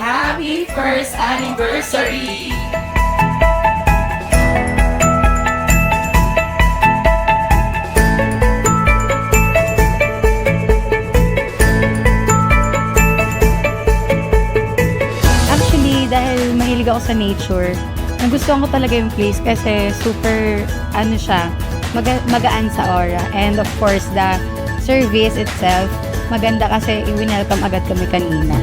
happy first anniversary! Actually, dahil mahilig ako sa nature, nagustuhan ko talaga yung place kasi super, siya, magaan sa aura. And of course, the service itself, maganda kasi i-welcome agad kami kanina.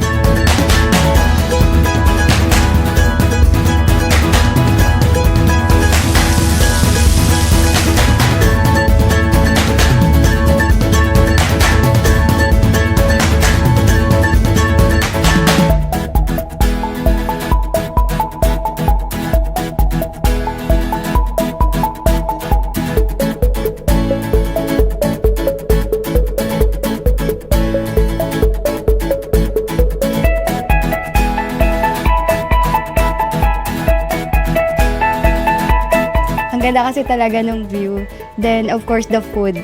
Ang ganda kasi talaga ng view. Then, of course, the food.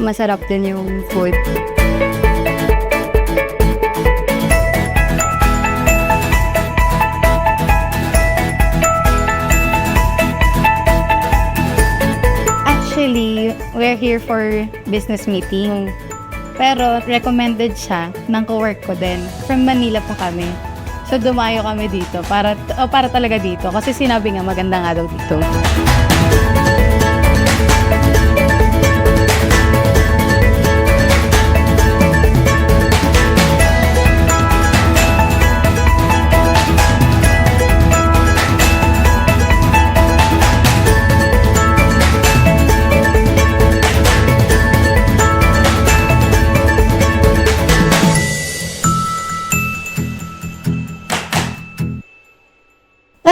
Masarap din yung food. Actually, we're here for business meeting. Pero, recommended siya ng co-work ko din. From Manila po kami. So, dumayo kami dito para talaga dito. Kasi sinabi nga maganda nga daw dito.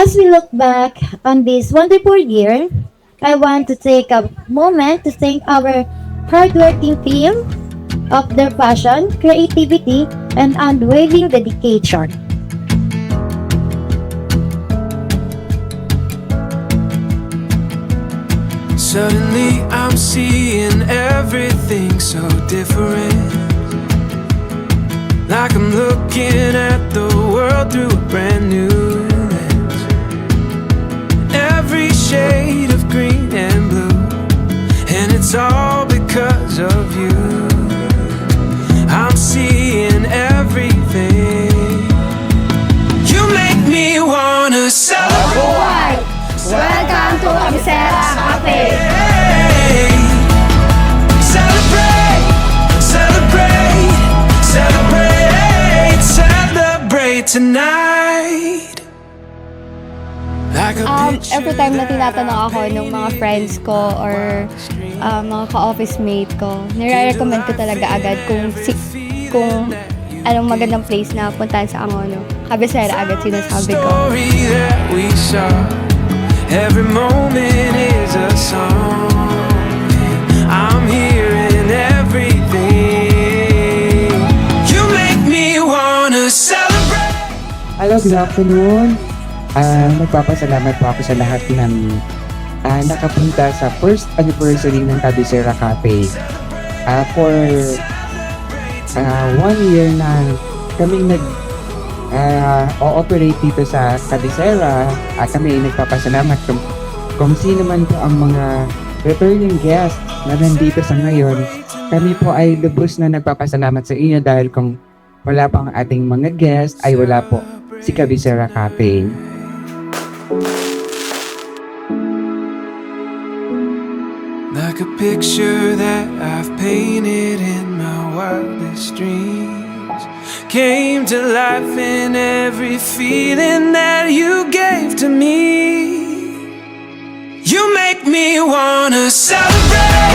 As we look back on this wonderful year, I want to take a moment to thank our hardworking team of their passion, creativity, and unwavering dedication. Suddenly I'm seeing everything so different. Like I'm looking at the world through a brand new lens. Every shade of green and blue, and it's all because of you. I'm seeing everything. You make me wanna celebrate. Welcome to Abisera Cafe! Celebrate, celebrate, celebrate, celebrate tonight. Like Every time na tinatanong ako ng mga friends ko or mga ka-office mate ko, nire-recommend ko talaga agad kung anong magandang place na puntahan sa Angono. Cabecera agad sinasabi ko. Every moment is a song. I'm hearing everything. You make me wanna celebrate. Hello, good afternoon. Nagpapasalamat po ako sa lahat ng nakapunta sa first anniversary ng Cabecera Cafe. For 1 year na kaming o-operate dito sa Cabecera, kami ay nagpapasalamat kung sino man po ang mga returning guests na nandito sa ngayon. Kami po ay lubos na nagpapasalamat sa inyo dahil kung wala pa ang ating mga guests, ay wala po si Cabecera Cafe. Like a picture that I've painted in my wildest dreams, came to life in every feeling that you gave to me. You make me wanna celebrate.